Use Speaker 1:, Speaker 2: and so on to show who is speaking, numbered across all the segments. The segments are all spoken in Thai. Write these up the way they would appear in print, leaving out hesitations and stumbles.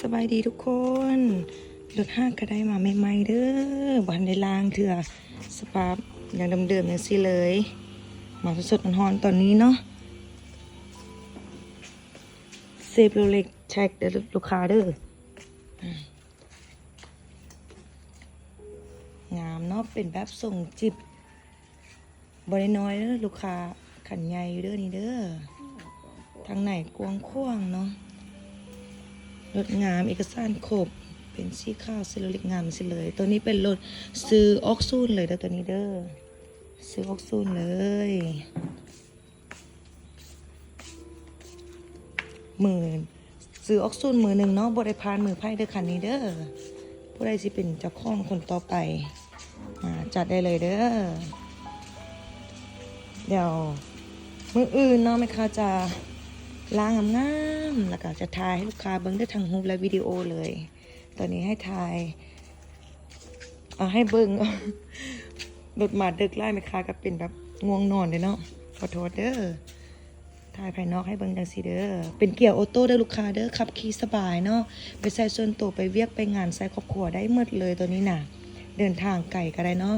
Speaker 1: สบายดีทุกคนรถห้างก็ได้มาใหม่ๆเด้อบ้านในลางเถื่อสปาร์อย่างเดิมๆอย่างสิเลยมาสดๆร้อนๆตอนนี้เนาะเซฟโรเล็กเช็คเด้อลูกค้าเด้องามเนาะเป็นแบบส่งจิบบริน้อยเด้อลูกค้าขันใหญ่เด้อนี่เด้อทางไหนกวางขว้างเนาะรถงามเอกสารครบเป็นสีขาวเซลลิกงามสิเลยตัวนี้เป็นรถซื้อออกซูนเลยเด้อตัวนี้เด้อซื้อออกซูนเลยซื้อออกซูนมือหนึ่งเนาะบริพานมือไพ่เด้อคันนี้เด้อผู้ใดสิเป็นเจ้าของคนต่อไปจัดได้เลยเด้อเดี๋ยวมืออื่นเนาะแม่ค้าจะล้างงามๆแล้วก็จะถ่ายให้ลูกค้าเบิ่งได้ทั้งรูปและวิดีโอเลยตอนนี้ให้ถ่ายให้เบิ่งรถมาดึกไล่แม่ค้าก็เป็นแบบง่วงนอนเลยเนาะขอโทษเด้อถ่ายภายนอกให้เบิ่งจังซี่เด้อเป็นเกียร์ออโต้เด้อลูกค้าเด้อขับขี่สบายเนาะไปใส่ส่วนตัวไปเวียกไปงานใส่ครอบครัวได้หมดเลยตัวนี้น่ะเดินทางไกลก็ได้เนาะ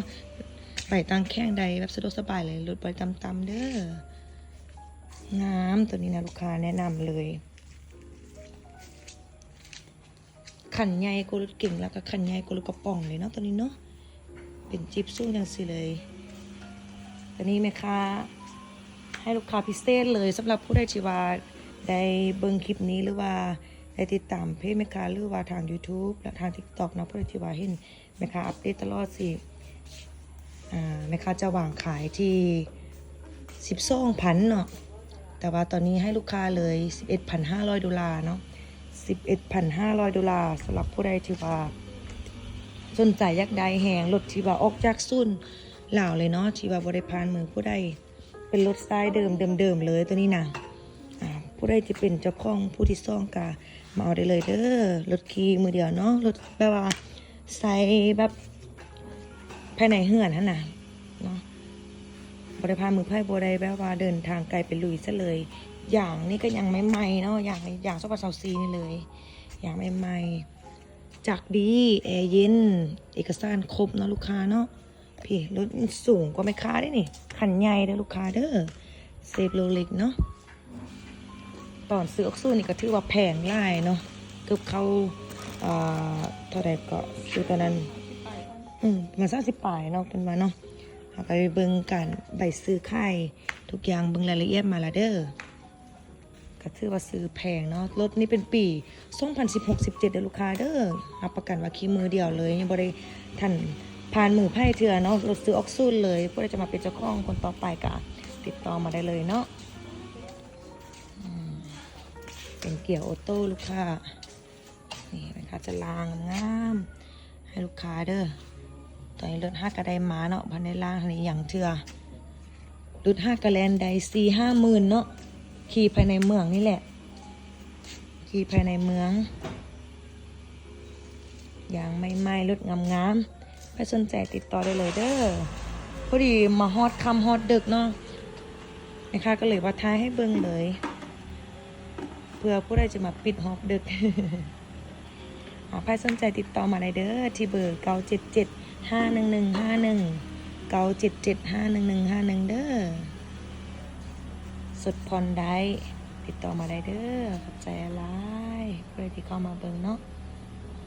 Speaker 1: ไปตั้งแข้งใดแบบสะดวกสบายเลยรถไปตำๆเด้องามตัวนี้นะลูกค้าแนะนำเลยขันใหญ่กรถเก่งแล้วก็ขันใหญ่กรถกระป๋องเลยเนาะตัวนี้เนาะเป็นจิ๊บสู้อย่างสิเลยตัวนี้แม่ค้าให้ลูกค้าพิเศษเลยสำหรับผู้ใดที่ว่าได้เบิ่งคลิปนี้หรือว่าได้ติดตามเพจแม่ค้าหรือว่าทาง YouTube และทาง TikTok นะผู้ใดที่ว่าเห็นแม่ค้าอัปเดตตลอดสิแม่ค้าจะวางขายที่12,000เนาะแต่ว่าตอนนี้ให้ลูกค้าเลย 11,500 ดอลลาร์เนาะ 11,500 ดอลลาร์สำหรับผู้ใดที่ว่าสนใจอยากได้แหงรถที่ว่าออกจากศูนย์ลาวเลยเนาะที่ว่าบ่ได้ผ่านมือผู้ใดเป็นรถสไตล์เดิมเลยตัวนี้นะผู้ใดที่เป็นเจ้าของผู้ที่ซ่องกามาเอาได้เลยเด้อรถขี่มือเดียวเนาะรถแบบว่าใส่แบบภายในเฮือนหั่นน่ะเนาะบริพามือไพ่บัวใดแบบว่าเดินทางไกลไปลุยซะเลยอย่างนี้ก็ยังไม่ใหม่เนาะอย่างซอฟต์ซีนี่เลยอย่างไม่ใหม่จากดีแอร์เย็นเอกสารครบเนาะลูกค้าเนาะพี่รถสูงกว่าไม่ค้าได้นี่ขันใหญ่เด้อลูกค้าเด้อเซฟโรเล็กเนาะตอนซื้อออกซูนี่ก็ถือว่าแพงหลายเนาะเกือบเข้าเท่าไหร่ก็ซื้อตอนนั้นมา30 ปลายเนาะเป็นมาเนาะไปเบิ่งกันใบซื้อไข่ทุกอย่างเบิ่งรายละเอียดมาละเด้อก็ถือว่าซื้อแพงเนาะรถนี้เป็นปี2016-17เด้อลูกค้าเด้อรับประกันว่าขี่มือเดียวเลยยังบ่ได้ทันผ่านมือไพ่เถื่อเนาะรถซื้อออกซูนเลยผู้ใดจะมาเป็นเจ้าของคนต่อไปก็ติดต่อมาได้เลยเนาะเป็นเกียร์ออโต้ลูกค้านี่เป็นค่ะจะล้างงามให้ลูกค้าเด้อตอนนี้รถ5กระไดมาเนาะพันในล่างนี่อย่างเถื่อรถ5กระแลนได4-5 หมื่นเนาะขี่ภายในเมืองนี่แหละขี่ภายในเมืองอย่างไม่รถงามๆใครสนใจติดต่อได้เลยเด้อพอดีมาฮอดค่ำฮอดดึกเนาะนะคะก็เลยว่าท้ายให้เบิ่งเลยเพื่อผู้ใดจะมาปิดฮอบดึกใครสนใจติดต่อมาได้เด้อที่เบอร์977-51151 977-51151เด้อสดผ่อนได้ติดต่อมาได้เด้อขอบใจอะไรผู้ใดที่เข้ามาเบิ่งเนาะ